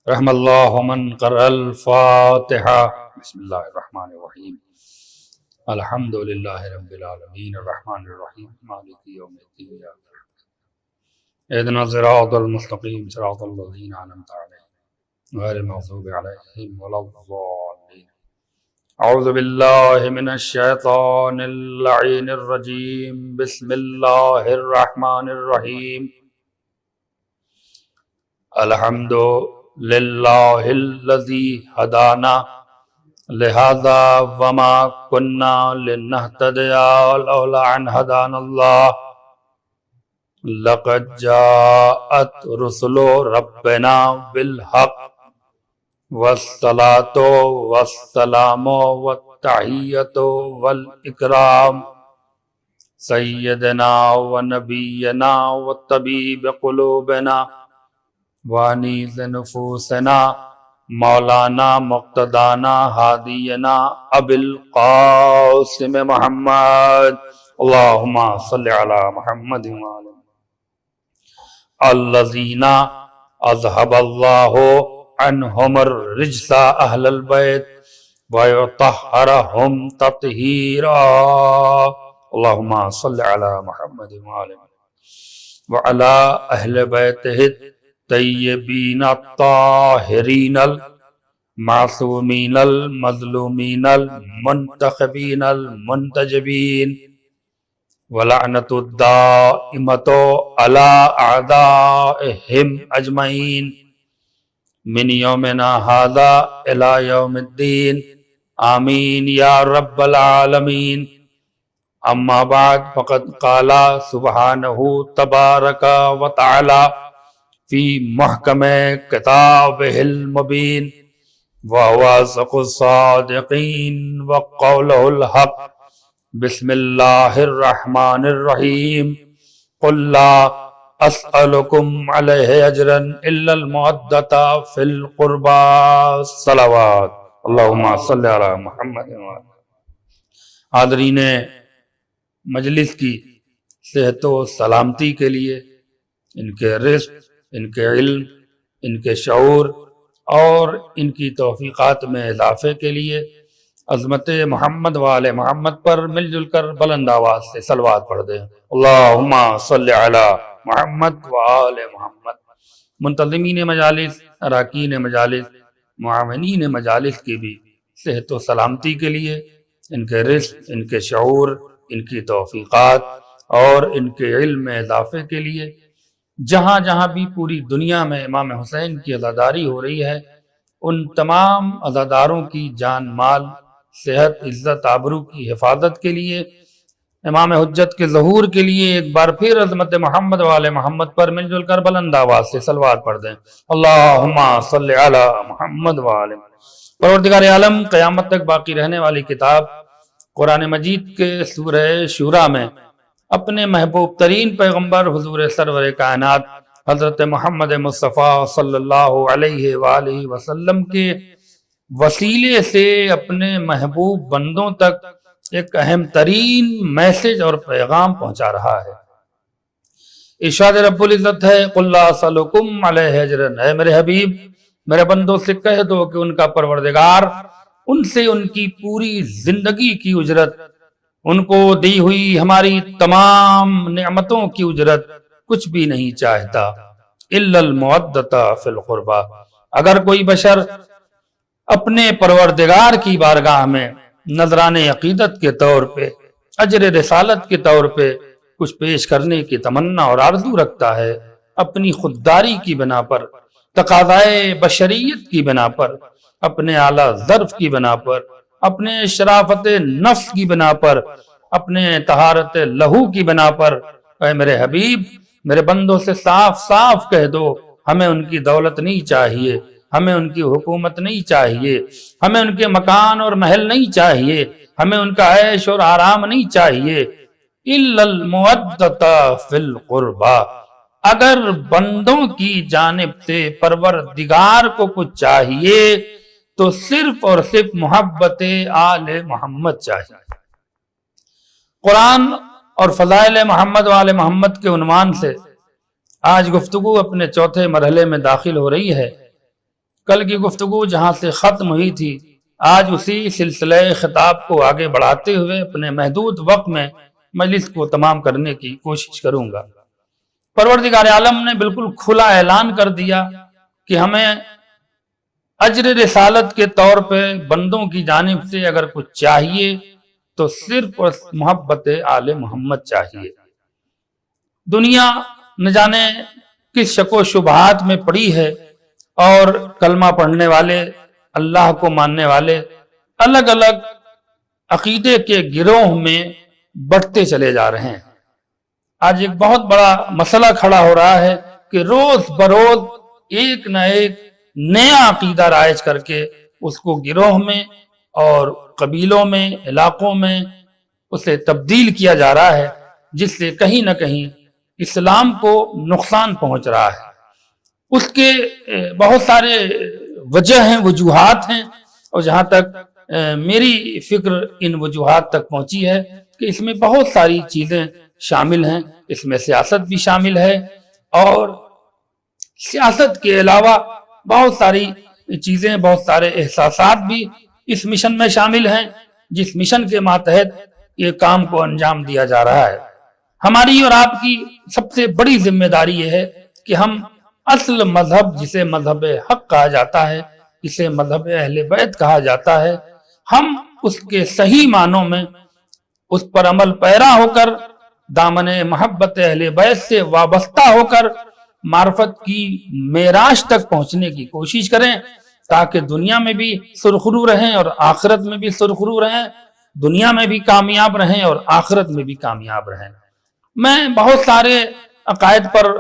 رحم اللہ من قرأ الفاتحہ۔ بسم اللہ الرحمن الرحیم الحمد للہ رب العالمین الرحمن الرحیم مالک یوم الدین اهدنا الصراط المستقیم صراط الذین انعمت علیہم غیر المغضوب علیہم ولا الضالین۔ اعوذ باللہ من الشیطان اللعین الرجیم بسم اللہ الرحمن الرحیم الحمد للہ الذی ہدانا لہذا وما کننا لنہتدی لولا ان ہدانا اللہ لقد جاءت رسل ربنا بالحق والصلاة والسلام والتحیۃ والاکرام سیدنا ونبینا وطبیب قلوبنا وانیس نفوسنا مولانا مقتدانا ہادینا ابی القاسم محمد اللہم صلی علی محمد الذین اذهب اللہ عنہم الرجس اہل البیت ویطہرہم تطہیرا اللہم صلی علی محمد وعلی اہل بیتہ طیبین الطاہرین المعصومین المظلومین المنتخبین المنتجبین ولعنت الدائمۃ علی اعدائہم اجمعین من یومنا ھذا الی یوم الدین آمین یا رب العالمین۔ اما بعد فقد قال سبحانہ تبارک و تعالی فی محکم کتابہ المبین وہو اصدق الصادقین وقولہ الحق۔ بسم اللہ الرحمن الرحیم قل لا اسألکم علیہ اجرا الا المودۃ فی القربى صلوات اللہم صلی علی محمد۔ حاضرین مجلس کی صحت و سلامتی کے لیے، ان کے رزق، ان کے علم، ان کے شعور اور ان کی توفیقات میں اضافے کے لیے عظمت محمد وآل محمد پر مل جل کر بلند آواز سے صلوات پڑھ دیں۔ اللہم صلی علی محمد وآل محمد۔ منتظمین مجالس، اراکین مجالس، معاونین مجالس کی بھی صحت و سلامتی کے لیے، ان کے رزق، ان کے شعور، ان کی توفیقات اور ان کے علم میں اضافے کے لیے جہاں جہاں بھی پوری دنیا میں امام حسین کی عزاداری ہو رہی ہے، ان تمام عزاداروں کی جان مال، صحت، عزت، آبرو کی حفاظت کے لیے، امام حجت کے ظہور کے لیے ایک بار پھر عظمت محمد والے محمد پر مل جل کر بلند آواز سے صلوات پڑھ دیں۔ اللہم صلی علی محمد والے۔ پروردگار عالم قیامت تک باقی رہنے والی کتاب قرآن مجید کے سورہ شورى میں اپنے محبوب ترین پیغمبر حضور سرور کائنات حضرت محمد مصطفیٰ صلی اللہ علیہ وآلہ وسلم کے وسیلے سے اپنے محبوب بندوں تک ایک اہم ترین میسج اور پیغام پہنچا رہا ہے۔ ارشاد رب العزت ہے قل لا اسألکم علیہ اجرا، اے میرے حبیب میرے بندوں سے کہہ دو کہ ان کا پروردگار ان سے ان کی پوری زندگی کی اجرت، ان کو دی ہوئی ہماری تمام نعمتوں کی اجرت کچھ بھی نہیں چاہتا الا المودۃ فی القربى۔ اگر کوئی بشر اپنے پروردگار کی بارگاہ میں نذران عقیدت کے طور پہ، اجر رسالت کے طور پہ کچھ پیش کرنے کی تمنا اور آرزو رکھتا ہے، اپنی خودداری کی بنا پر، تقاضائے بشریت کی بنا پر، اپنے اعلیٰ ظرف کی بنا پر، اپنے شرافت نفس کی بنا پر، اپنے طہارت لہو کی بنا پر، اے میرے حبیب میرے بندوں سے صاف صاف کہہ دو ہمیں ان کی دولت نہیں چاہیے، ہمیں ان کی حکومت نہیں چاہیے، ہمیں ان کے مکان اور محل نہیں چاہیے، ہمیں ان کا عیش اور آرام نہیں چاہیے الا المودۃ فی القربى۔ اگر بندوں کی جانب سے پروردگار کو کچھ چاہیے تو صرف اور صرف محبت آل محمد چاہیے۔ قرآن اور فضائل محمد و آل محمد کے عنوان سے آج گفتگو اپنے چوتھے مرحلے میں داخل ہو رہی ہے۔ کل کی گفتگو جہاں سے ختم ہوئی تھی آج اسی سلسلے خطاب کو آگے بڑھاتے ہوئے اپنے محدود وقت میں مجلس کو تمام کرنے کی کوشش کروں گا۔ پروردگار عالم نے بالکل کھلا اعلان کر دیا کہ ہمیں اجر رسالت کے طور پہ بندوں کی جانب سے اگر کچھ چاہیے تو صرف محبت آل محمد چاہیے۔ دنیا نہ جانے کس شک و شبہات میں پڑی ہے اور کلمہ پڑھنے والے، اللہ کو ماننے والے الگ الگ عقیدے کے گروہ میں بڑھتے چلے جا رہے ہیں۔ آج ایک بہت بڑا مسئلہ کھڑا ہو رہا ہے کہ روز بروز ایک نہ ایک نیا عقیدہ رائج کر کے اس کو گروہ میں اور قبیلوں میں، علاقوں میں اسے تبدیل کیا جا رہا ہے، جس سے کہیں نہ کہیں اسلام کو نقصان پہنچ رہا ہے۔ اس کے بہت سارے وجہ ہیں، وجوہات ہیں، اور جہاں تک میری فکر ان وجوہات تک پہنچی ہے کہ اس میں بہت ساری چیزیں شامل ہیں۔ اس میں سیاست بھی شامل ہے، اور سیاست کے علاوہ بہت ساری چیزیں، بہت سارے احساسات بھی اس مشن میں شامل ہیں، جس مشن کے ماتحت یہ کام کو انجام دیا جا رہا ہے۔ ہماری اور آپ کی سب سے بڑی ذمہ داری یہ ہے کہ ہم اصل مذہب، جسے مذہب حق کہا جاتا ہے، جسے مذہب اہل بیت کہا جاتا ہے، ہم اس کے صحیح معنوں میں اس پر عمل پیرا ہو کر، دامن محبت اہل بیت سے وابستہ ہو کر معرفت کی معراج تک پہنچنے کی کوشش کریں، تاکہ دنیا میں بھی سرخرو رہیں اور آخرت میں بھی سرخرو رہیں، دنیا میں بھی کامیاب رہیں اور آخرت میں بھی کامیاب رہیں۔ میں بہت سارے عقائد پر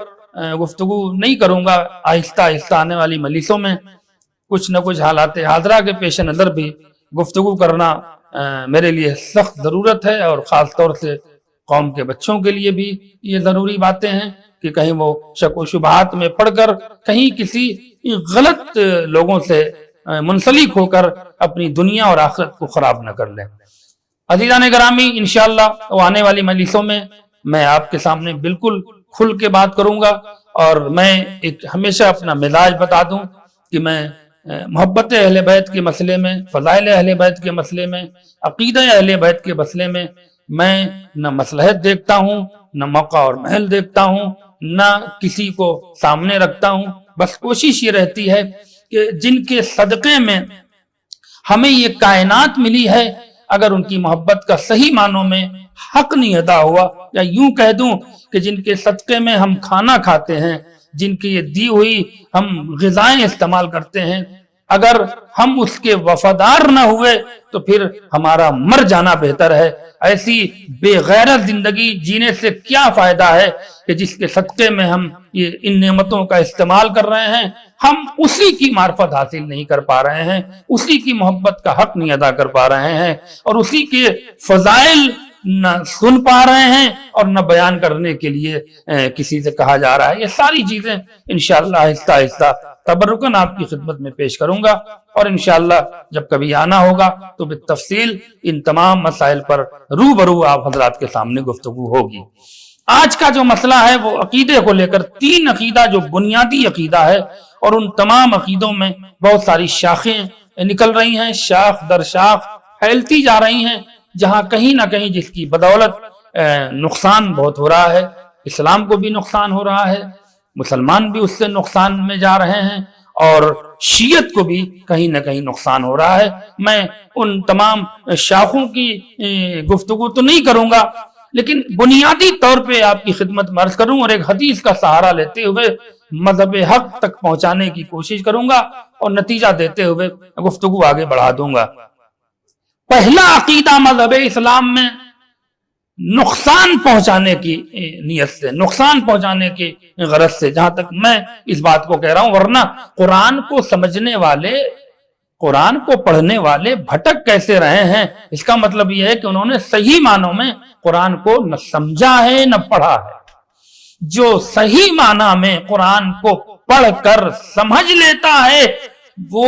گفتگو نہیں کروں گا، آہستہ آہستہ آنے والی مجلسوں میں کچھ نہ کچھ حالات حاضرہ کے پیش نظر بھی گفتگو کرنا میرے لیے سخت ضرورت ہے، اور خاص طور سے قوم کے بچوں کے لیے بھی یہ ضروری باتیں ہیں کہ کہیں وہ شک و شبہات میں پڑھ کر کہیں کسی غلط لوگوں سے منسلک ہو کر اپنی دنیا اور آخرت کو خراب نہ کر لیں۔ عزیزان گرامی، انشاءاللہ آنے والی مجلسوں میں میں آپ کے سامنے بالکل کھل کے بات کروں گا، اور میں ایک ہمیشہ اپنا مزاج بتا دوں کہ میں محبت اہل بیت کے مسئلے میں، فضائل اہل بیت کے مسئلے میں، عقیدہ اہل بیت کے مسئلے میں نہ مصلحت دیکھتا ہوں، نہ موقع اور محل دیکھتا ہوں، نہ کسی کو سامنے رکھتا ہوں۔ بس کوشش یہ رہتی ہے کہ جن کے صدقے میں ہمیں یہ کائنات ملی ہے، اگر ان کی محبت کا صحیح معنوں میں حق نہیں ادا ہوا، یا یوں کہہ دوں کہ جن کے صدقے میں ہم کھانا کھاتے ہیں، جن کی یہ دی ہوئی ہم غذائیں استعمال کرتے ہیں، اگر ہم اس کے وفادار نہ ہوئے تو پھر ہمارا مر جانا بہتر ہے۔ ایسی بے غیرت زندگی جینے سے کیا فائدہ ہے کہ جس کے صدقے میں ہم یہ ان نعمتوں کا استعمال کر رہے ہیں، ہم اسی کی معرفت حاصل نہیں کر پا رہے ہیں، اسی کی محبت کا حق نہیں ادا کر پا رہے ہیں، اور اسی کے فضائل نہ سن پا رہے ہیں اور نہ بیان کرنے کے لیے کسی سے کہا جا رہا ہے۔ یہ ساری چیزیں انشاءاللہ آہستہ آہستہ تبرکن آپ کی خدمت میں پیش کروں گا، اور انشاءاللہ جب کبھی آنا ہوگا تو بالتفصیل ان تمام مسائل پر روبرو آپ حضرات کے سامنے گفتگو ہوگی۔ آج کا جو مسئلہ ہے وہ عقیدے کو لے کر، تین عقیدہ جو بنیادی عقیدہ ہے، اور ان تمام عقیدوں میں بہت ساری شاخیں نکل رہی ہیں، شاخ در شاخ پھیلتی جا رہی ہیں، جہاں کہیں نہ کہیں جس کی بدولت نقصان بہت ہو رہا ہے، اسلام کو بھی نقصان ہو رہا ہے، مسلمان بھی اس سے نقصان میں جا رہے ہیں، اور شیعت کو بھی کہیں نہ کہیں نقصان ہو رہا ہے۔ میں ان تمام شاخوں کی گفتگو تو نہیں کروں گا، لیکن بنیادی طور پہ آپ کی خدمت میں عرض کروں، اور ایک حدیث کا سہارا لیتے ہوئے مذہب حق تک پہنچانے کی کوشش کروں گا، اور نتیجہ دیتے ہوئے گفتگو آگے بڑھا دوں گا۔ پہلا عقیدہ مذہب اسلام میں نقصان پہنچانے کی نیت سے، نقصان پہنچانے کی غرض سے، جہاں تک میں اس بات کو کہہ رہا ہوں، ورنہ قرآن کو سمجھنے والے، قرآن کو پڑھنے والے بھٹک کیسے رہے ہیں؟ اس کا مطلب یہ ہے کہ انہوں نے صحیح معنوں میں قرآن کو نہ سمجھا ہے نہ پڑھا ہے۔ جو صحیح معنی میں قرآن کو پڑھ کر سمجھ لیتا ہے وہ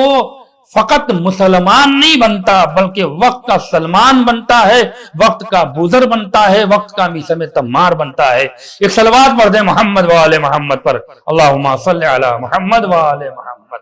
فقط مسلمان نہیں بنتا، بلکہ وقت کا سلمان بنتا ہے، وقت کا بزر بنتا ہے، وقت کا میثم تمار بنتا ہے۔ ایک صلوات پڑھ دیں محمد و آل محمد پر، اللہم صلی علی محمد و آل محمد۔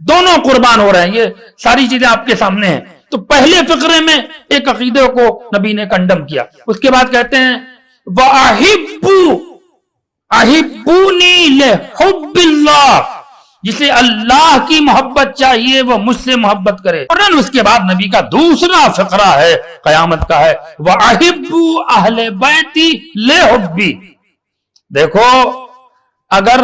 دونوں قربان ہو رہے ہیں. یہ ساری چیزیں آپ کے سامنے ہیں. تو پہلے فقرے میں ایک عقیدے کو نبی نے کنڈم کیا. اس کے بعد کہتے ہیں احبونی لحب اللہ، جسے اللہ کی محبت چاہیے وہ مجھ سے محبت کرے. اور اس کے بعد نبی کا دوسرا فقرہ ہے قیامت کا ہے وَأَحِبُّوا أَهْلَ بَيْتِي لِحُبِّي. دیکھو اگر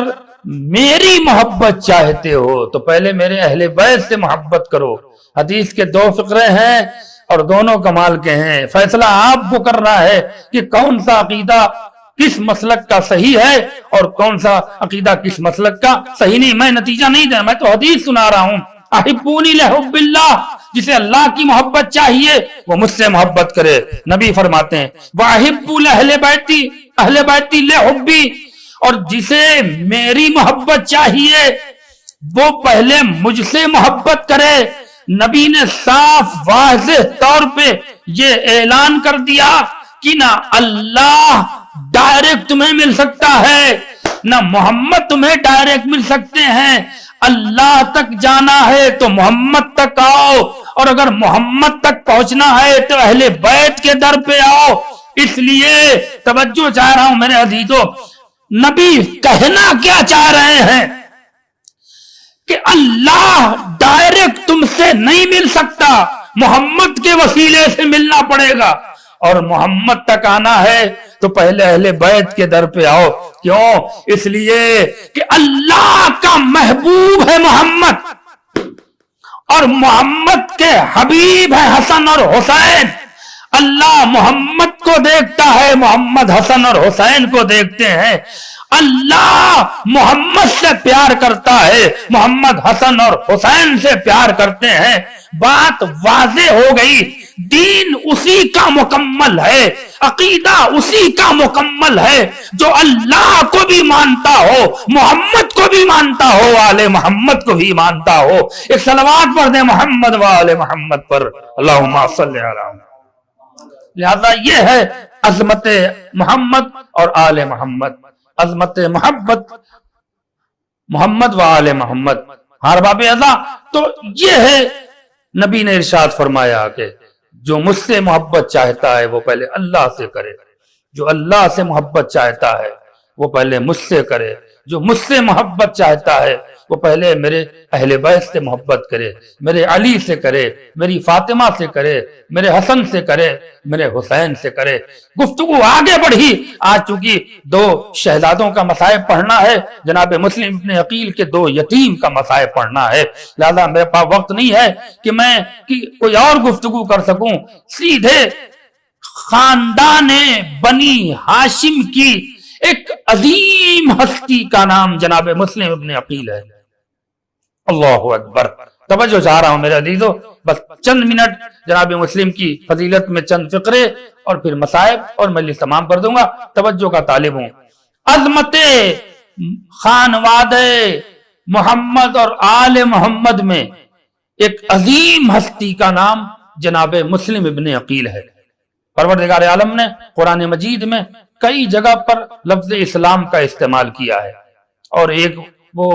میری محبت چاہتے ہو تو پہلے میرے اہل بیت سے محبت کرو. حدیث کے دو فقرے ہیں اور دونوں کمال کے ہیں. فیصلہ آپ کو کرنا ہے کہ کون سا عقیدہ کس مسلک کا صحیح ہے اور کون سا عقیدہ کس مسلک کا صحیح نہیں. میں نتیجہ نہیں دے، میں تو حدیث سنا رہا ہوں. احبونی لحب اللہ، جسے اللہ کی محبت چاہیے وہ مجھ سے محبت کرے. نبی فرماتے ہیں وَأَحِبُّوا أَهْلَ بَيْتِي لِحُبِّي، اور جسے میری محبت چاہیے وہ پہلے مجھ سے محبت کرے. نبی نے صاف واضح طور پہ یہ اعلان کر دیا کہ نہ اللہ ڈائریکٹ تمہیں مل سکتا ہے، نہ محمد تمہیں ڈائریکٹ مل سکتے ہیں. اللہ تک جانا ہے تو محمد تک آؤ، اور اگر محمد تک پہنچنا ہے تو اہل بیت کے در پہ آؤ. اس لیے توجہ چاہ رہا ہوں میرے عزیزو، نبی کہنا کیا چاہ رہے ہیں کہ اللہ ڈائریکٹ تم سے نہیں مل سکتا، محمد کے وسیلے سے ملنا پڑے گا. اور محمد تک آنا ہے تو پہلے اہل بیت کے در پہ آؤ. کیوں؟ اس لیے کہ اللہ کا محبوب ہے محمد، اور محمد کے حبیب ہے حسن اور حسین. اللہ محمد کو دیکھتا ہے، محمد حسن اور حسین کو دیکھتے ہیں. اللہ محمد سے پیار کرتا ہے، محمد حسن اور حسین سے پیار کرتے ہیں. بات واضح ہو گئی. دین اسی کا مکمل ہے، عقیدہ اسی کا مکمل ہے جو اللہ کو بھی مانتا ہو، محمد کو بھی مانتا ہو، آل محمد کو بھی مانتا ہو. ایک صلوات پڑھ دیں محمد و آل محمد پر، اللہم صلی علی محمد. لہذا یہ ہے عظمت محمد اور آل محمد، عظمت محبت محمد و آل محمد. ہر باب ازا تو یہ ہے. نبی نے ارشاد فرمایا کہ جو مجھ سے محبت چاہتا ہے وہ پہلے اللہ سے کرے، جو اللہ سے محبت چاہتا ہے وہ پہلے مجھ سے کرے، جو مجھ سے محبت چاہتا ہے وہ پہلے میرے اہل بیت سے محبت کرے، میرے علی سے کرے، میری فاطمہ سے کرے، میرے حسن سے کرے، میرے حسین سے کرے. گفتگو آگے بڑھی. آج چونکہ دو شہزادوں کا مصائب پڑھنا ہے، جناب مسلم ابن عقیل کے دو یتیم کا مصائب پڑھنا ہے، لہذا میرے پاس وقت نہیں ہے کہ میں کوئی اور گفتگو کر سکوں. سیدھے خاندان بنی ہاشم کی ایک عظیم ہستی کا نام جناب مسلم ابن عقیل ہے. اللہ اکبر. توجہ چاہ رہا ہوں میرے عزیزو، بس چند منٹ جناب مسلم کی فضیلت میں چند فقرے اور پھر مصائب اور مجلس تمام کر دوں گا. توجہ کا طالب ہوں. عظمت خانواد محمد اور آل محمد میں ایک عظیم ہستی کا نام جناب مسلم ابن عقیل ہے. پروردگار عالم نے قرآن مجید میں کئی جگہ پر لفظ اسلام کا استعمال کیا ہے، اور ایک وہ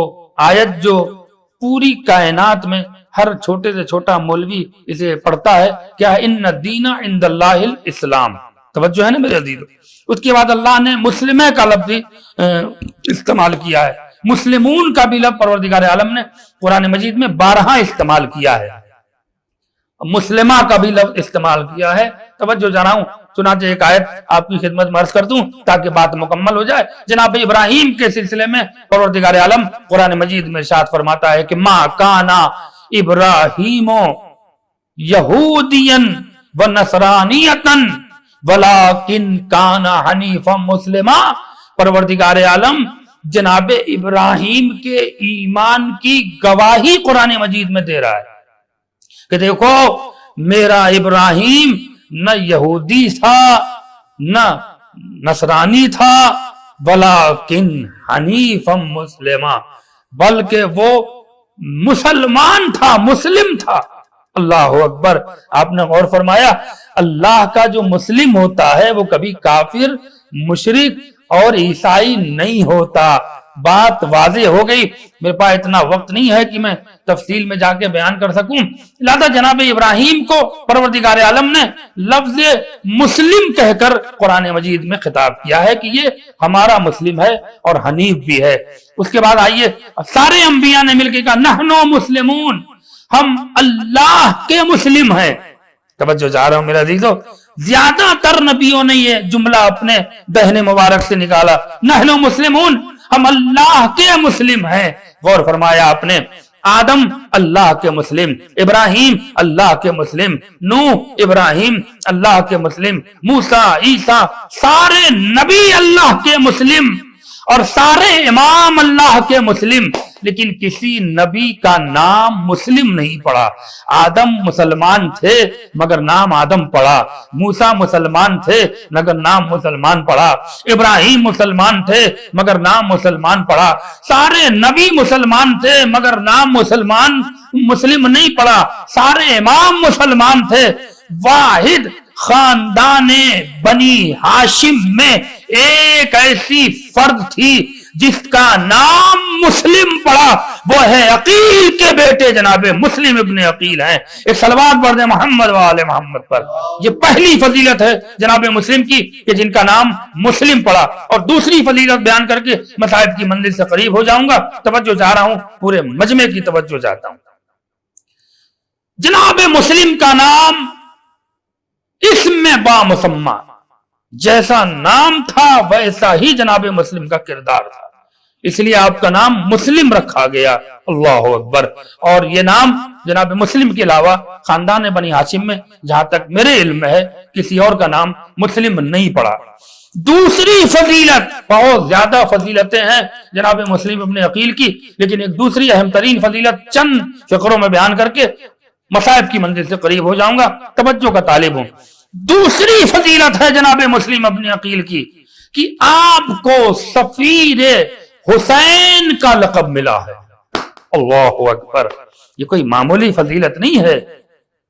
آیت جو پوری کائنات میں ہر چھوٹے سے چھوٹا مولوی اسے پڑھتا ہے، کیا ہے؟ ان الدین عند اللہ الاسلام. توجہ ہے نا میرے عزیز. اس کے بعد اللہ نے مسلمہ کا لفظ استعمال کیا ہے. مسلمون کا بھی لفظ پروردگار عالم نے قرآن مجید میں 12 استعمال کیا ہے. مسلمہ کا بھی لفظ استعمال کیا ہے. توجہ جاناؤں. چنانچہ ایک آیت آپ کی خدمت میں عرض کر دوں تاکہ بات مکمل ہو جائے. جناب ابراہیم کے سلسلے میں پروردگار عالم قرآن مجید میں ارشاد فرماتا ہے کہ ما کانا ابراہیم یہودیا و نصرانیتا ولیکن کانا حنیفا مسلما. پروردگار عالم جناب ابراہیم کے ایمان کی گواہی قرآن مجید میں دے رہا ہے کہ دیکھو میرا ابراہیم نہ یہودی تھا نہ نصرانی تھا، ولیکن حنیفا مسلما، بلکہ وہ مسلمان تھا، مسلم تھا. اللہ اکبر. آپ نے غور فرمایا اللہ کا جو مسلم ہوتا ہے وہ کبھی کافر، مشرک اور عیسائی نہیں ہوتا. بات واضح ہو گئی. میرے پاس اتنا وقت نہیں ہے کہ میں تفصیل میں جا کے بیان کر سکوں. لہذا جناب ابراہیم کو پروردگار عالم نے لفظ مسلم کہہ کر قرآن مجید میں خطاب کیا ہے کہ یہ ہمارا مسلم ہے اور حنیف بھی ہے. اس کے بعد آئیے سارے انبیاء نے مل کے کہا نحنو مسلمون، ہم اللہ کے مسلم ہیں. توجہ چاہ رہا ہوں میرا عزیزو، زیادہ تر نبیوں نے یہ جملہ اپنے دہن مبارک سے نکالا، نحنو مسلمون، ہم اللہ کے مسلم ہیں. غور فرمایا آپ نے، آدم اللہ کے مسلم، ابراہیم اللہ کے مسلم، نوح ابراہیم اللہ کے مسلم، موسیٰ عیسیٰ سارے نبی اللہ کے مسلم اور سارے امام اللہ کے مسلم. لیکن کسی نبی کا نام مسلم نہیں پڑا. آدم مسلمان تھے مگر نام آدم پڑا، موسیٰ مسلمان تھے مگر نام مسلمان پڑا، ابراہیم مسلمان تھے مگر نام مسلمان پڑا، سارے نبی مسلمان تھے مگر نام مسلم نہیں پڑا، سارے امام مسلمان تھے. واحد خاندان بنی ہاشم میں ایک ایسی فرد تھی جس کا نام مسلم پڑا، وہ ہے عقیل کے بیٹے جناب مسلم ابن عقیل ہیں. ایک صلوات پڑھ دیں محمد وآل محمد پر. یہ پہلی فضیلت ہے جناب مسلم کی کہ جن کا نام مسلم پڑا. اور دوسری فضیلت بیان کر کے میں صاحب کی منزل سے قریب ہو جاؤں گا. توجہ چاہ رہا ہوں، پورے مجمع کی توجہ چاہتا ہوں. جناب مسلم کا نام اسم با مسمى، جیسا نام تھا ویسا ہی جناب مسلم کا کردار تھا، اس لیے آپ کا نام مسلم رکھا گیا. اللہ اکبر. اور یہ نام جناب مسلم کے علاوہ خاندان بنی ہاشم میں جہاں تک میرے علم میں ہے کسی اور کا نام مسلم نہیں پڑا. دوسری فضیلت، بہت زیادہ فضیلتیں ہیں جناب مسلم ابن عقیل کی، لیکن ایک دوسری اہم ترین فضیلت چند فقروں میں بیان کر کے مصائب کی منزل سے قریب ہو جاؤں گا. توجہ کا طالب ہوں. دوسری فضیلت ہے جناب مسلم ابن عقیل کی کہ آپ کو سفیر حسین کا لقب ملا ہے. اللہ اکبر. یہ کوئی معمولی فضیلت نہیں ہے،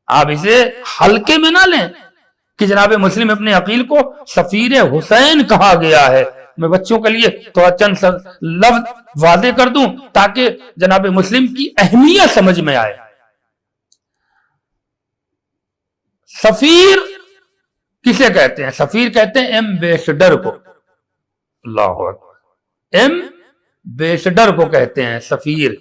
آپ اسے ہلکے میں نہ لیں کہ جناب مسلم ابن عقیل کو سفیر حسین کہا گیا ہے. میں بچوں کے لیے تھوڑا چند لفظ واضح کر دوں تاکہ جناب مسلم کی اہمیت سمجھ میں آئے. سفیر کسے کہتے ہیں؟ سفیر کہتے ہیں ایمبیسڈر کو. اللہ اکبر. ایمبیسڈر کو کہتے ہیں سفیر.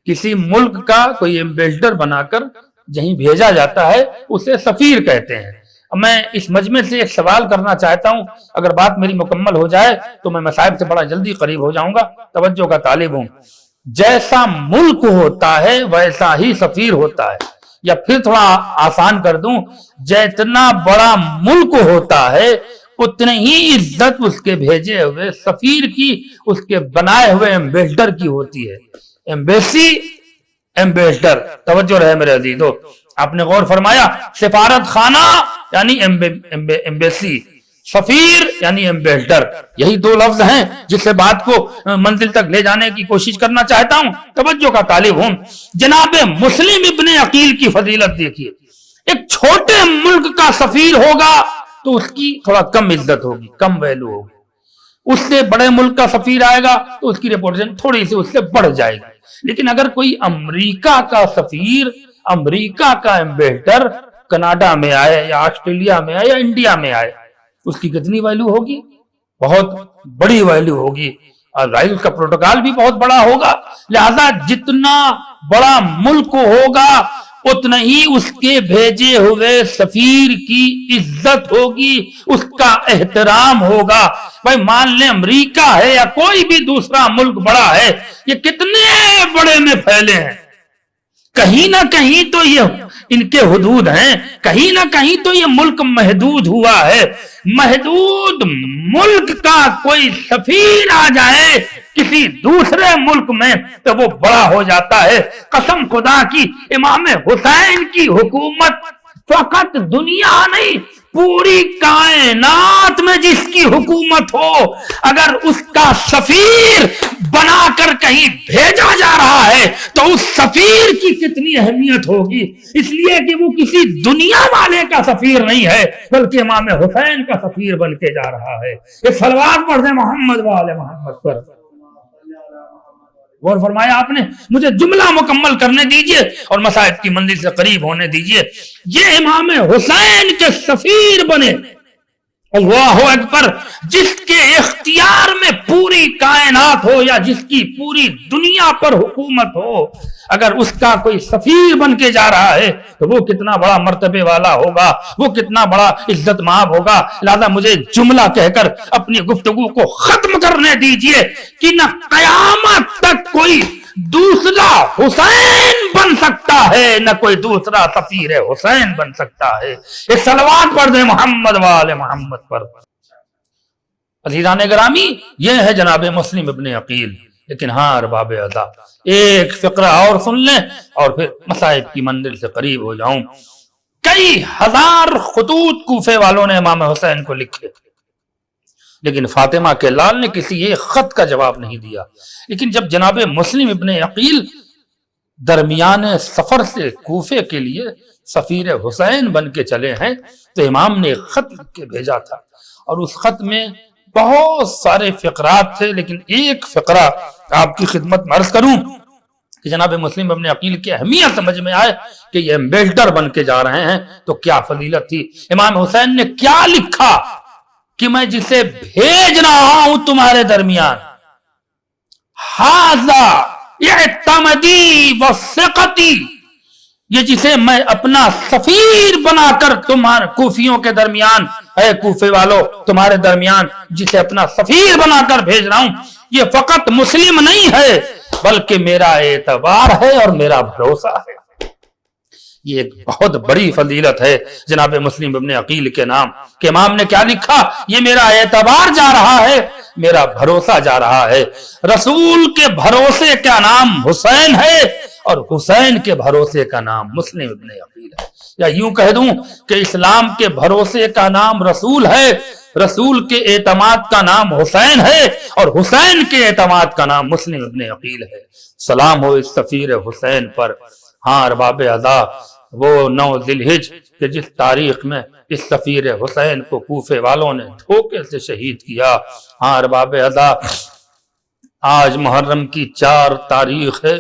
کسی ملک کا کوئی ایمبیسڈر بنا کر جہیں بھیجا جاتا ہے اسے سفیر کہتے ہیں. میں اس مجمع سے ایک سوال کرنا چاہتا ہوں، اگر بات میری مکمل ہو جائے تو میں مصائب سے بڑا جلدی قریب ہو جاؤں گا. توجہ کا طالب ہوں. جیسا ملک ہوتا ہے ویسا ہی سفیر ہوتا ہے، یا پھر تھوڑا آسان کر دوں، جتنا بڑا ملک ہوتا ہے اتنی ہی عزت اس کے بھیجے ہوئے سفیر کی، اس کے بنائے ہوئے ایمبیسڈر کی ہوتی ہے. Embassy, ambassador. توجہ رہے میرے عزیزو. آپ نے غور فرمایا، سفارت خانہ یعنی ایمبیسی، سفیر یعنی ایمبیسڈر، یہی دو لفظ ہیں جس سے بات کو منزل تک لے جانے کی کوشش کرنا چاہتا ہوں. توجہ کا طالب ہوں. جناب مسلم ابن عقیل کی فضیلت دیکھیے. ایک چھوٹے ملک کا سفیر ہوگا تو اس کی تھوڑا کم عزت ہوگی، کم ویلو ہوگی. اس سے بڑے ملک کا سفیر آئے گا تو اس کی ریپوٹیشن تھوڑی سی اس سے بڑھ جائے گی. لیکن اگر کوئی امریکہ کا سفیر، امریکہ کا ایمبیسڈر کینیڈا میں آئے یا آسٹریلیا میں آئے یا انڈیا میں آئے، اس کی کتنی ویلیو ہوگی؟ بہت بڑی ویلیو ہوگی. اور ظاہر اس کا پروٹوکال بھی بہت بڑا ہوگا. لہذا جتنا بڑا ملک ہوگا اتنا ہی اس کے بھیجے ہوئے سفیر کی عزت ہوگی، اس کا احترام ہوگا. بھائی مان لیں امریکہ ہے یا کوئی بھی دوسرا ملک بڑا ہے، یہ کتنے بڑے میں پھیلے ہیں، کہیں نہ کہیں تو یہ ان کے حدود ہیں، کہیں نہ کہیں تو یہ ملک محدود ہوا ہے. محدود ملک کا کوئی سفیر آ جائے کسی دوسرے ملک میں تو وہ بڑا ہو جاتا ہے. قسم خدا کی، امام حسین کی حکومت فقط دنیا نہیں، پوری کائنات میں جس کی حکومت ہو، اگر اس کا سفیر بنا کر کہیں بھیجا جا رہا ہے تو اس سفیر کی کتنی اہمیت ہوگی. اس لیے کہ وہ کسی دنیا والے کا سفیر نہیں ہے بلکہ امام حسین کا سفیر بن کے جا رہا ہے. یہ صلوات پڑھ دیں محمد وآل محمد پر. غور فرمایا آپ نے؟ مجھے جملہ مکمل کرنے دیجئے اور مصائب کی منزل سے قریب ہونے دیجئے. یہ امام حسین کے سفیر بنے. اللہ اکبر. جس کے اختیار میں پوری کائنات ہو یا جس کی پوری دنیا پر حکومت ہو، اگر اس کا کوئی سفیر بن کے جا رہا ہے تو وہ کتنا بڑا مرتبے والا ہوگا، وہ کتنا بڑا عزت مآب ہوگا. لہذا مجھے جملہ کہہ کر اپنی گفتگو کو ختم کرنے دیجئے کہ نہ قیامت تک کوئی دوسرا حسین بن سکتا ہے، نہ کوئی دوسرا سفیر حسین بن سکتا ہے. ایک صلوات پڑھ دیں محمد وآل محمد پر. عزیزان گرامی، یہ ہے جناب مسلم ابن عقیل. لیکن ہاں ارباب ادا، ایک فقرہ اور سن لیں اور پھر مصائب کی منزل سے قریب ہو جاؤں. کئی ہزار خطوط کوفے والوں نے امام حسین کو لکھے، لیکن فاطمہ کے لال نے کسی ایک خط کا جواب نہیں دیا. لیکن جب جناب مسلم ابن عقیل درمیان سفر سے کوفے کے لیے سفیر حسین بن کے چلے ہیں تو امام نے ایک خط لکھ کے بھیجا تھا، اور اس خط میں بہت سارے فقرات تھے. لیکن ایک فقرہ آپ کی خدمت میں عرض کروں کہ جناب مسلم ابن عقیل کی اہمیت سمجھ میں آئے کہ یہ ایمبیسڈر بن کے جا رہے ہیں تو کیا فضیلت تھی. امام حسین نے کیا لکھا کہ میں جسے بھیج رہا ہوں تمہارے درمیان، ھذا اعتمدی وثقتی، یہ جسے میں اپنا سفیر بنا کر تمہارے کوفیوں کے درمیان، اے کوفے والو تمہارے درمیان جسے اپنا سفیر بنا کر بھیج رہا ہوں، یہ فقط مسلم نہیں ہے بلکہ میرا اعتبار ہے اور میرا بھروسہ ہے. یہ ایک بہت بڑی فضیلت ہے جناب مسلم ابن عقیل کے نام کہ امام نے کیا لکھا، یہ میرا اعتبار جا رہا ہے، میرا بھروسہ جا رہا ہے. رسول کے بھروسے کا نام حسین ہے اور حسین کے بھروسے کا نام مسلم ابن عقیل ہے. یا یوں کہہ دوں کہ اسلام کے بھروسے کا نام رسول ہے، رسول کے اعتماد کا نام حسین ہے، اور حسین کے اعتماد کا نام مسلم ابن عقیل ہے. سلام ہو اس سفیر حسین پر. ہاں ارباب ادا، وہ 9 ذی الحجہ کہ جس تاریخ میں اس سفیر حسین کو کوفے والوں نے دھوکے سے شہید کیا. ہاں ارباب ادا، آج محرم کی 4 تاریخ ہے.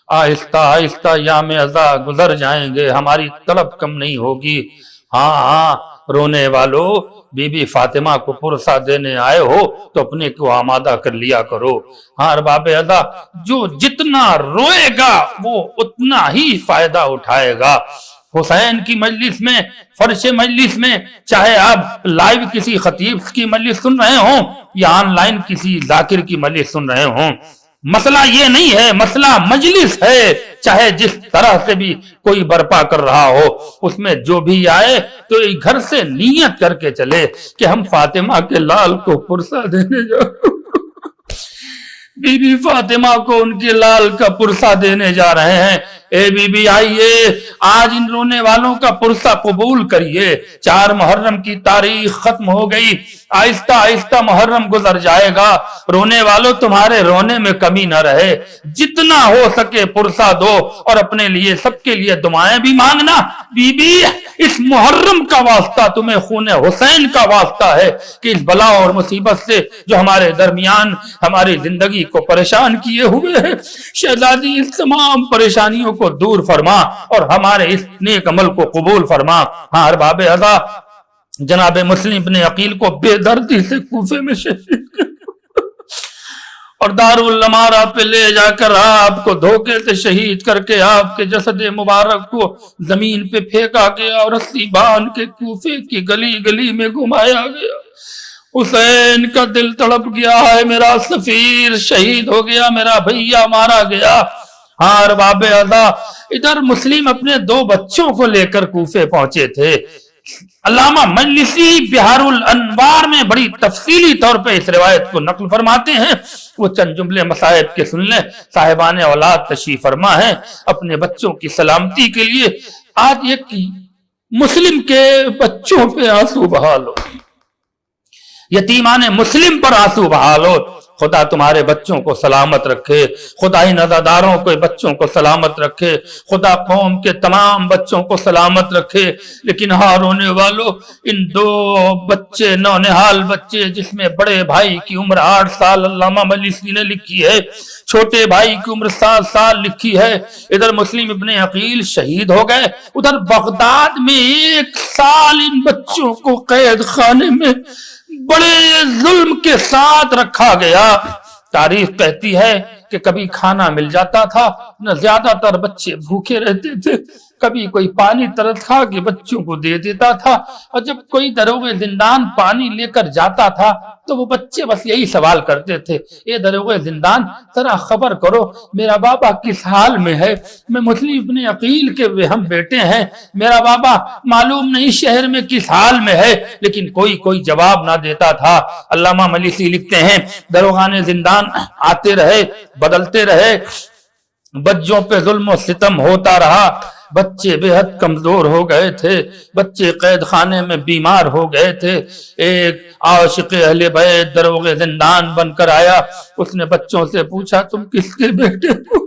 آہستہ آہستہ ایام ازا گزر جائیں گے، ہماری طلب کم نہیں ہوگی. ہاں رونے والو، بی بی فاطمہ کو پرسہ دینے آئے ہو تو اپنے کو آمادہ کر لیا کرو. ہاں ارباب ادا، جو جتنا روئے گا وہ اتنا ہی فائدہ اٹھائے گا. حسین کی مجلس میں، فرش مجلس میں، چاہے آپ لائیو کسی خطیب کی مجلس سن رہے ہوں یا آن لائن کسی ذاکر کی مجلس سن رہے ہوں، مسئلہ یہ نہیں ہے، مسئلہ مجلس ہے. چاہے جس طرح سے بھی کوئی برپا کر رہا ہو، اس میں جو بھی آئے تو گھر سے نیت کر کے چلے کہ ہم فاطمہ کے لال کو پرسہ دینے جا بی بی فاطمہ کو ان کے لال کا پرسہ دینے جا رہے ہیں. اے بی بی آئیے، آج ان رونے والوں کا پرسہ قبول کریے. 4 محرم کی تاریخ ختم ہو گئی، آہستہ آہستہ محرم گزر جائے گا. رونے والوں تمہارے رونے میں کمی نہ رہے، جتنا ہو سکے پرسہ دو اور اپنے لیے سب کے لیے دعائیں بھی مانگنا. بی بی اس محرم کا واسطہ تمہیں خون حسین کا واسطہ ہے کہ اس بلا اور مصیبت سے جو ہمارے درمیان ہماری زندگی کو پریشان کیے ہوئے ہے، شہزادی اس تمام پریشانیوں کو دور فرما اور ہمارے اس نیک عمل کو قبول فرما. ہاں ارباب ادا، جناب مسلم ابن عقیل کو بے دردی سے کوفے میں شہید اور دارالامارہ پہ لے جا کر آپ کو دھوکے سے شہید کر کے آپ کے جسد مبارک کو زمین پہ پھینکا گیا اور رسی باندھ کے کوفے کی گلی گلی میں گھمایا گیا. حسین کا دل تڑپ گیا ہے، میرا سفیر شہید ہو گیا، میرا بھیا مارا گیا. ہاں ارباب ادا، ادھر مسلم اپنے 2 بچوں کو لے کر کوفے پہنچے تھے. علامہ مجلسی بہار الانوار میں بڑی تفصیلی طور پہ اس روایت کو نقل فرماتے ہیں. وہ چند جملے مصائب کے سن لیں. صاحبان اولاد تشریف فرما ہے، اپنے بچوں کی سلامتی کے لیے آج ایک مسلم کے بچوں پہ آنسو بہا لو، یتیمان مسلم پر آنسو بہا لو. خدا تمہارے بچوں کو سلامت رکھے، خدا ان عزاداروں کو بچوں کو سلامت رکھے، خدا قوم کے تمام بچوں کو سلامت رکھے. لیکن ہاں رونے والوں، ان 2 بچے نونہال بچے جس میں بڑے بھائی کی عمر 8 سال علامہ مجلسی نے لکھی ہے، چھوٹے بھائی کی عمر 7 سال لکھی ہے. ادھر مسلم ابن عقیل شہید ہو گئے، ادھر بغداد میں 1 سال ان بچوں کو قید خانے میں بڑے ظلم کے ساتھ رکھا گیا. تاریخ کہتی ہے کہ کبھی کھانا مل جاتا تھا، نہ زیادہ تر بچے بھوکے رہتے تھے، کبھی کوئی پانی ترس کھا کے بچوں کو دے دیتا تھا، اور جب کوئی دروغ زندان پانی لے کر جاتا تھا تو وہ بچے بس یہی سوال کرتے تھے، اے دروغ زندان ذرا خبر کرو میرا بابا کس حال میں ہے. میں مسلم ابن عقیل کے ہم بیٹے ہیں، میرا بابا معلوم نہیں شہر میں کس حال میں ہے، لیکن کوئی جواب نہ دیتا تھا. علامہ ملیسی لکھتے ہیں دروغان زندان آتے رہے، بدلتے رہے، بچوں پہ ظلم و ستم ہوتا رہا، بچے بے حد کمزور ہو گئے تھے، بچے قید خانے میں بیمار ہو گئے تھے. ایک عاشق اہل بیت دروغ زندان بن کر آیا، اس نے بچوں سے پوچھا تم کس کے بیٹے ہو؟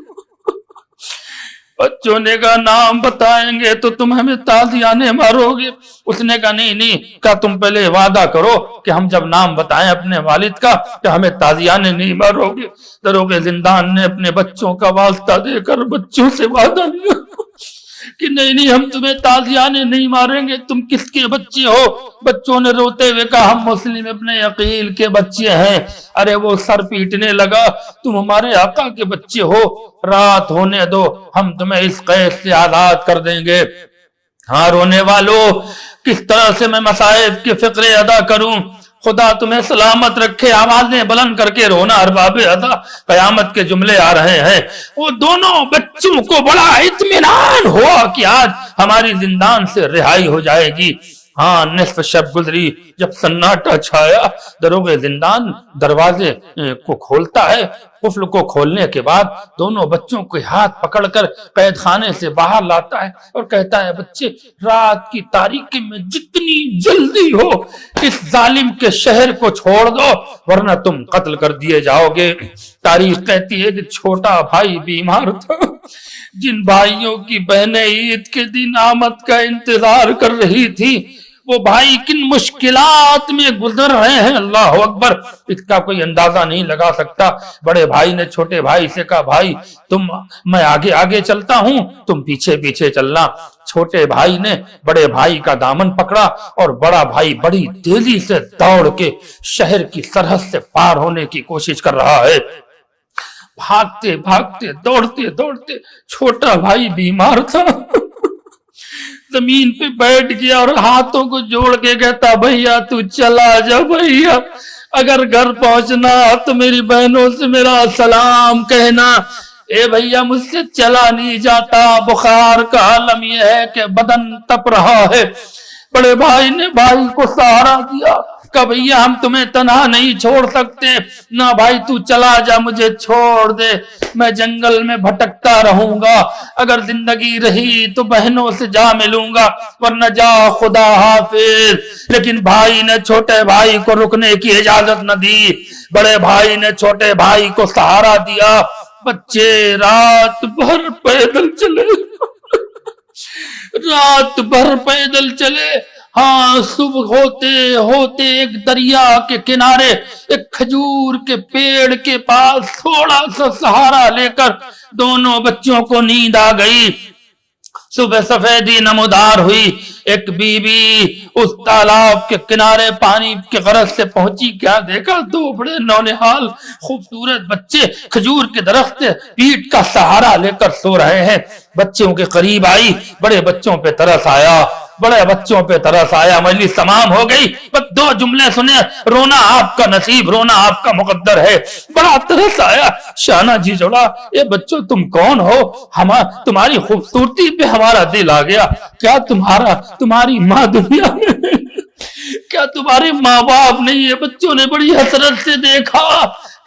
بچوں نے کہا نام بتائیں گے تو تم ہمیں تازیانے مارو گے. اس نے کہا نہیں، کہا تم پہلے وعدہ کرو کہ ہم جب نام بتائیں اپنے والد کا کہ ہمیں تازیانے نہیں مارو گے. دروغ زندان نے اپنے بچوں کا واسطہ دے کر بچوں سے وعدہ لیا کہ نہیں ہم تمہیں تازیانے نہیں ماریں گے، تم کس کے بچے ہو؟ بچوں نے روتے ہوئے کہا ہم مسلم ابن عقیل کے بچے ہیں. ارے وہ سر پیٹنے لگا تم ہمارے آقا کے بچے ہو، رات ہونے دو ہم تمہیں اس قید سے آزاد کر دیں گے. ہاں رونے والوں، کس طرح سے میں مصائب کے فقرے ادا کروں؟ خدا تمہیں سلامت رکھے. آوازیں بلند کر کے رونا ارباب ادا، قیامت کے جملے آ رہے ہیں. وہ دونوں بچوں کو بڑا اطمینان ہوا کہ آج ہماری زندان سے رہائی ہو جائے گی. ہاں نصف شب گزری، جب سناٹا چھایا، دروغ زندان دروازے کو کھولتا ہے. قفل کو کھولنے کے بعد دونوں بچوں کو ہاتھ پکڑ کر قید خانے سے باہر لاتا ہے اور کہتا ہے بچے رات کی تاریکی میں جتنی جلدی ہو اس ظالم کے شہر کو چھوڑ دو ورنہ تم قتل کر دیے جاؤ گے. تاریخ کہتی ہے کہ چھوٹا بھائی بیمار تھا، جن بھائیوں کی بہنیں عید کے دن آمد کا انتظار کر رہی تھی، وہ بھائی کن مشکلات میں گزر رہے ہیں. اللہ اکبر، اس کا کوئی اندازہ نہیں لگا سکتا. بڑے بھائی نے چھوٹے بھائی سے کہا بھائی میں آگے آگے چلتا ہوں، تم پیچھے پیچھے چلنا. چھوٹے بھائی نے بڑے بھائی کا دامن پکڑا اور بڑا بھائی بڑی تیزی سے دوڑ کے شہر کی سرحد سے پار ہونے کی کوشش کر رہا ہے. بھاگتے بھاگتے دوڑتے چھوٹا بھائی بیمار تھا، زمین پہ بیٹھ گیا اور ہاتھوں کو جوڑ کے کہتا بھیا تو چلا جا، بھیا اگر گھر پہنچنا تو میری بہنوں سے میرا سلام کہنا. اے بھیا مجھ سے چلا نہیں جاتا، بخار کا عالم یہ ہے کہ بدن تپ رہا ہے. بڑے بھائی نے بھائی کو سہارا دیا کہ بھیا ہم تمہیں تنہا نہیں چھوڑ سکتے، نہ بھائی تو چلا جا، مجھے چھوڑ دے، میں جنگل میں بھٹکتا رہوں گا، اگر زندگی رہی تو بہنوں سے جا ملوں گا ورنہ جا خدا حافظ. لیکن بھائی نے چھوٹے بھائی کو رکنے کی اجازت نہ دی. بڑے بھائی نے چھوٹے بھائی کو سہارا دیا. بچے رات بھر پیدل چلے رات بھر پیدل چلے. ہاں صبح ہوتے ہوتے ایک دریا کے کنارے ایک کھجور کے پیڑ کے پاس تھوڑا سا سہارا لے کر دونوں بچوں کو نیند آ گئی. صبح سفیدی نمودار ہوئی. ایک بی بی اس تالاب کے کنارے پانی کے غرض سے پہنچی. کیا دیکھا؟ دو بڑے نونہال خوبصورت بچے کھجور کے درخت پیٹ کا سہارا لے کر سو رہے ہیں. بچوں کے قریب آئی، بڑے بچوں پہ ترس آیا. مجلس تمام ہو گئی، بس 2 جملے سنے، رونا آپ کا نصیب، رونا آپ کا مقدر ہے. بڑا ترس آیا. شانہ جی جوڑا، اے بچوں تم کون ہو؟ تمہاری خوبصورتی پہ ہمارا دل آ گیا. کیا تمہاری ماں دنیا میں؟ کیا تمہارے ماں باپ نہیں ہے؟ بچوں نے بڑی حسرت سے دیکھا.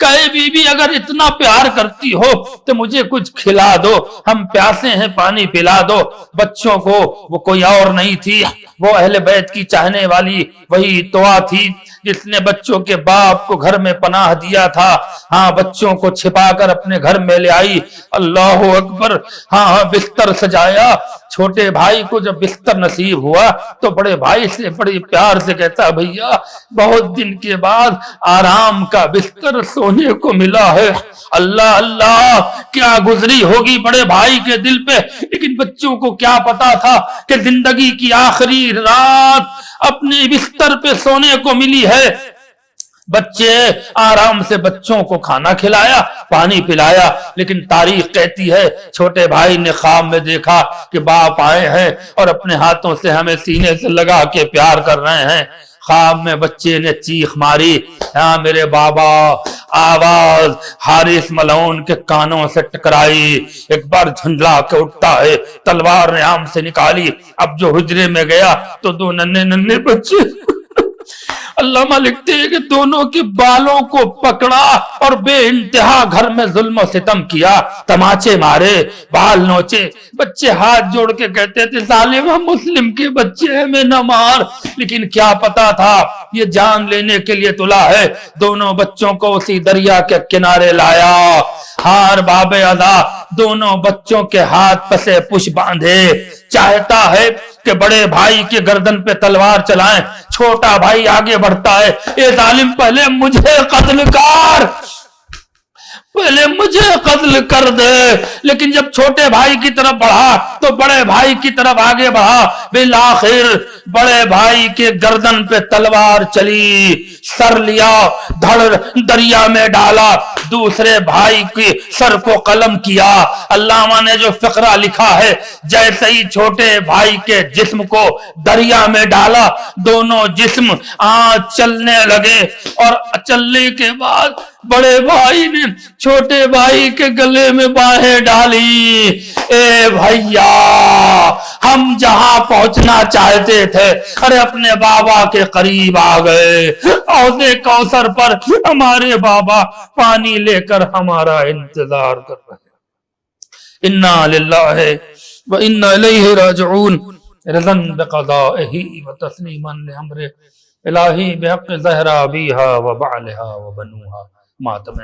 کہے بی بی اگر اتنا پیار کرتی ہو تو مجھے کچھ کھلا دو، ہم پیاسے ہیں، پانی پلا دو. بچوں کو وہ کوئی اور نہیں تھی، وہ اہل بیت کی چاہنے والی وہی توآ تھی جس نے بچوں کے باپ کو گھر میں پناہ دیا تھا. ہاں بچوں کو چھپا کر اپنے گھر میں لے آئی. اللہ اکبر. ہاں بستر سجایا. چھوٹے بھائی کو جب بستر نصیب ہوا تو بڑے بھائی سے بڑے پیار سے کہتا بھیا بہت دن کے بعد آرام کا بستر سونے کو ملا ہے. اللہ اللہ کیا گزری ہوگی بڑے بھائی کے دل پہ. لیکن بچوں کو کیا پتا تھا کہ زندگی کی آخری رات اپنے بستر پہ سونے کو ملی ہے. بچے آرام سے بچوں کو کھانا کھلایا پانی پلایا. لیکن تاریخ کہتی ہے چھوٹے بھائی نے خواب میں دیکھا کہ باپ آئے ہیں اور اپنے ہاتھوں سے ہمیں سینے سے لگا کے پیار کر رہے ہیں. خواب میں بچے نے چیخ ماری ہاں میرے بابا. آواز حارث ملعون کے کانوں سے ٹکرائی. ایک بار جھنجلا کے اٹھتا ہے تلوار نے آم سے نکالی. اب جو حجرے میں گیا تو دو ننھے ننھے بچے علامہ لکھتے ہیں کہ دونوں کے بالوں کو پکڑا اور بے انتہا گھر میں ظلم و ستم کیا. تماچے مارے بال نوچے. بچے ہاتھ جوڑ کے کہتے تھے ظالم ہم مسلم کے بچے ہمیں نہ مار. لیکن کیا پتا تھا یہ جان لینے کے لیے تلا ہے. دونوں بچوں کو اسی دریا کے کنارے لایا. ہار باب ادا دونوں بچوں کے ہاتھ پسے پش باندھے. چاہتا ہے کہ بڑے بھائی کے گردن پہ تلوار چلائیں. چھوٹا بھائی آگے بڑھتا ہے اے ظالم پہلے مجھے قتل کر پہلے مجھے قتل کر دے. لیکن جب چھوٹے بھائی کی طرف بڑھا تو بڑے بھائی کی طرف آگے بڑھا. بالآخر بڑے بھائی کے گردن پہ تلوار چلی. سر لیا دھڑ دریا میں ڈالا. دوسرے بھائی کے سر کو قلم کیا. علامہ نے جو فقرہ لکھا ہے جیسے ہی چھوٹے بھائی کے جسم کو دریا میں ڈالا دونوں جسم چلنے لگے. اور چلنے کے بعد بڑے بھائی نے چھوٹے بھائی کے گلے میں باہیں ڈالی. اے بھیا ہم جہاں پہنچنا چاہتے تھے ارے اپنے بابا کے قریب آ گئے. حوض کوثر پر ہمارے بابا پانی لے کر ہمارا انتظار کر رہے ہیں. انا للہ و انا الیہ راجعون. رضا بقضائہ و تسلیما لامر الہی بحق زہرا بیہا و بعلہا و بنوہا. ماتم